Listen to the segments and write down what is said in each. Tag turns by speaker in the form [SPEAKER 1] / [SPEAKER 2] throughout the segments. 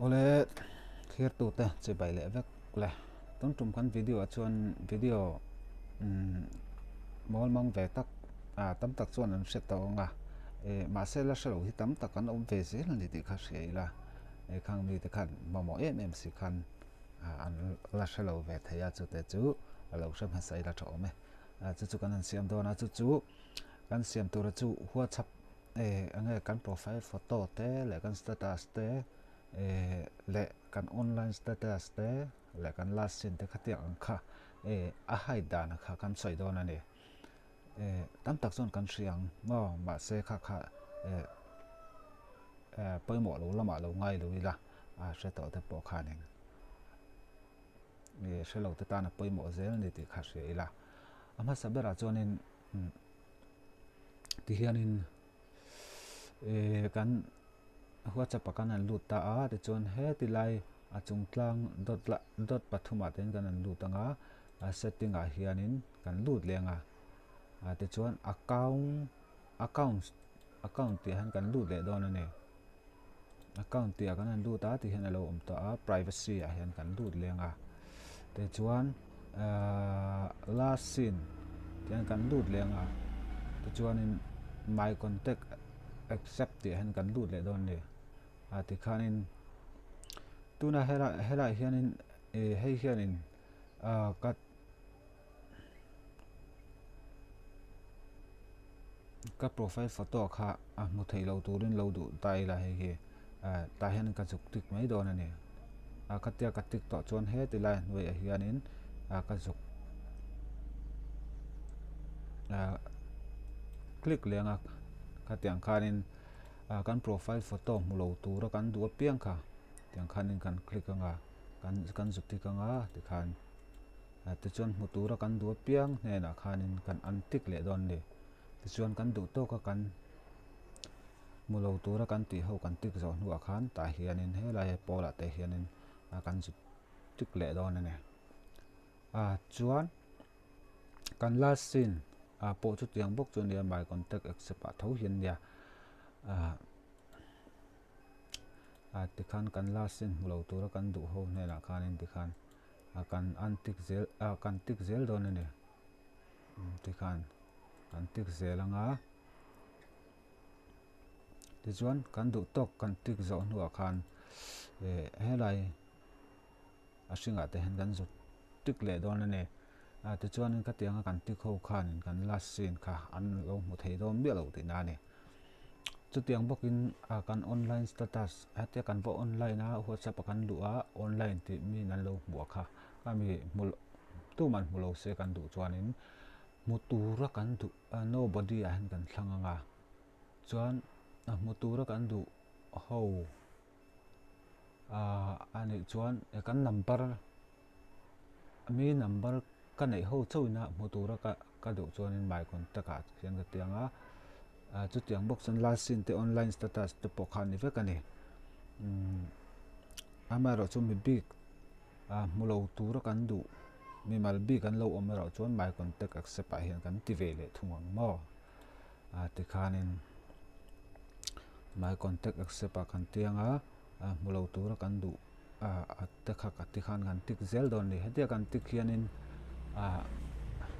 [SPEAKER 1] Ole khir tu te che bai le vek le ton tum kan video chuan video mol mang ve tak tam tak chuan an hret taw nga ma se la shalo hi tam tak an om ve zel ni ti kha hreila khang mi te khan mo em si khan an la shalo ve thaya chu te chu alo sham ha sai la tho me chu kan an siam do na chu kan siam tu ra chu WhatsApp ange kan profile photo te le kan status te le kan online status te le kan last sin te khati ang kha a hai dan kha kan soi don ani tam tak zon kan riang mo ma se kha poi mo lo lama lo ngai lo ila se to te po kha ning se lo te ta na poi mo zel ni ti kha se ila ama sabera chonin ti hianin kan WhatsApp kan an lut ta te chon he ti lai chung tlang dot pathuma ten kan an lut anga setting a hianin kan lut lenga te chon account ti han kan lut le don ane account ti kan an lut ta ti hian alo om ta privacy a hian kan lut lenga te chuan last sin tian kan lut lenga te chuan in my contact accept ti han kan lut le don ni ti khanin tuna hela hianin hei hianin ka profile photo kha mu thei lo turin lo du tai la he hi ta hian ka juk tik mai don ani katia ka tik to chon he ti lai noi a hianin ka juk click lenga ka tiang khanin kan profile photo mu lo tur kan du piang kha tiang khanin kan click anga kan juk tik anga ti khan te chon mu tur kan du piang ne na khanin kan an tik le don ni ti chuan kan du to ka kan mulo tura kan ti ho kan tik zo nu khan ta hianin he lai pola te hianin kan zu tik le don ne chuan kan last sin po chu tiang bok chu nia my contact accept a tho hian nia ti khan kan last sin mulo tura kan du ho ne na khanin ti khan kan an tik zel don ne ti khan kan tik zel anga ti chuan kan du tok kan tik zo nu khan helai a hringa te hen kan zu tik le don ne ti chuan ka tianga kan tik ho khan kan last sin kha an lo mu thei do mi lo ti na ni chu tiang bokin kan online status atia kan vo online WhatsApp kan du online ti mi nan lo bu kha ka mi mul tu man mulo se kan du chuanin mutura kan du nobody a hen kan thlanga chuan mutura kan du ho ani chuan kan number mi number kan nei ho chawina mutura ka du chuan in my contact a hian ka tianga chu tiang box an last sin te online status te pokhan ni ve kani amaro chu mi big mulo tura kan du mi mal big kan lo omero chuan my contact accept a hian kan ti ve le thungang mo ti khanin my contact accept a kan tianga mulo tura kan du te kha ka ti khan kan tik zel don ni hetia kan tik hianin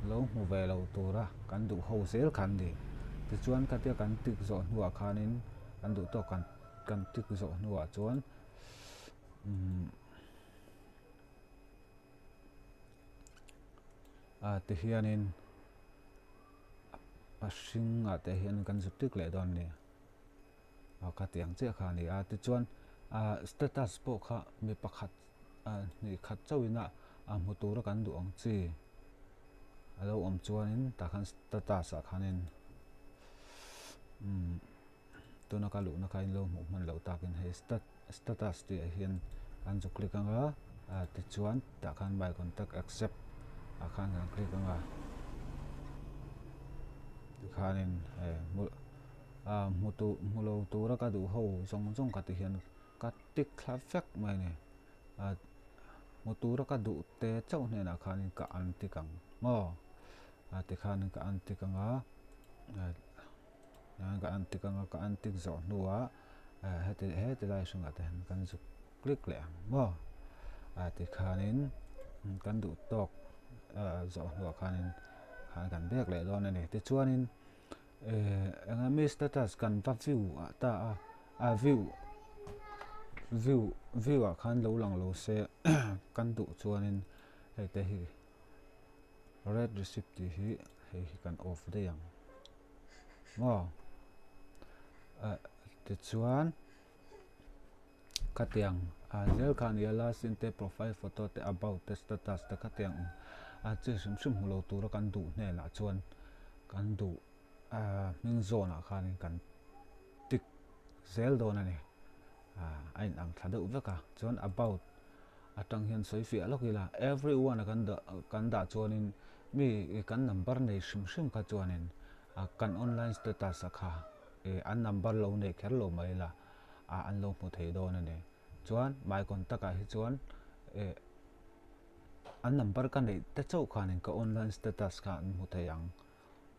[SPEAKER 1] lo mu ve lo tura kan du ho zel khan ni ti chuan ka tia kan tik zo nuwa khanin kan du to kan tik zo nuwa chuan ti hianin a hring te hian kan zu tik le don ni ka tiang che kha ni ti chuan status po kha mi pakhat ni khat chawina mutura kan du ang chi alo om chuanin ta khan status a khanin tuna ka lu na kain lo mu man lo takin he status ti hian kan zu click anga ti chuan ta khan my contact accept a khan kan click anga ti khanin mulo tura ka du ho zong ka ti hian ka tik thla vek mai ne mutura ka du te chaw ne na khanin ka an tikang mo ti khanin ka an tikanga ka an tik zo nuwa he te lai sunga te kan zu click lẹ mo thì khanin kan du tok zo lo khanin kan bek le don ani te chuanin angami status kan va view ta view khan lo lang lo se kan du chuanin hei te hi red receipt hi kan off de yang mo te chuan katiang zel khan ya last in te profile photo te about te status te katiang che sim lo tur kan du ne la chuan kan du ming zona khan kan tik zel don ani ain ang thada uveka chuan about atang hian soifi alokila everyone kan da chuanin mi kan number nei sim ka chuanin kan online status kha an number lo nei kher lo mai la an lo mu thei don ani chuan mai contact hi chuan an number kan nei te chau khanin ka online status kha an mu thei ang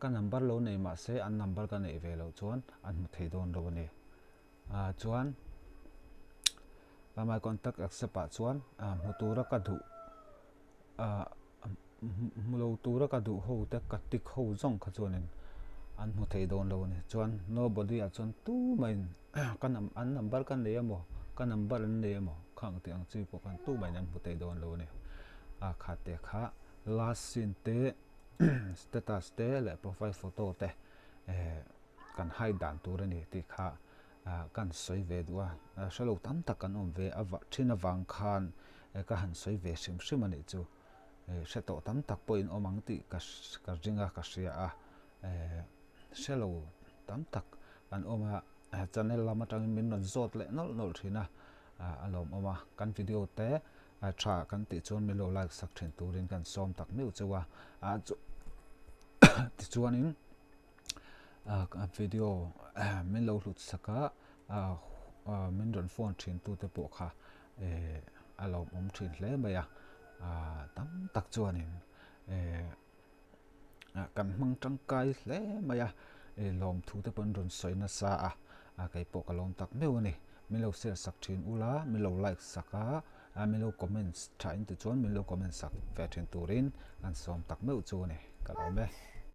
[SPEAKER 1] ka number lo nei ma se an number kan nei ve lo chuan an mu thei don lo ani chuan my contact accept chuan mutura ka du mulo tura ka du ho te ka tik ho zong kha chuanin an mu thei don lo ni chuan nobody chuan tu main kan an number kan nei amo kan number an nei amo khang ti ang chi po kan tu main an mu thei don lo ni kha te kha last scene te status te le profile photo te kan hai dan tur ani ti kha kan soi ve duwa shalo tam tak kan om ve awa thina wang khan ka han soi ve sim ani chu sheto tam tak po in omang ti ka ringa ka ria shalo tam tak kan oma channel lama tang min non zot le nol thina alom oma kan video te tha kan ti chon mi lo like sak thin turin kan som tak meu chuwa ti chuanin video min lo hlut saka min ron phone thin tu te po kha alom thin hle maya tam tak chuanin kan mang tangkai hle maya lom thu te pon ron soina sa kai po ka lom tak meu ani min lo share sak thin ula min lo like saka min lo comments tha in te chuan min lo comment sak ve thin turin kan som tak meu chu ani ka lo me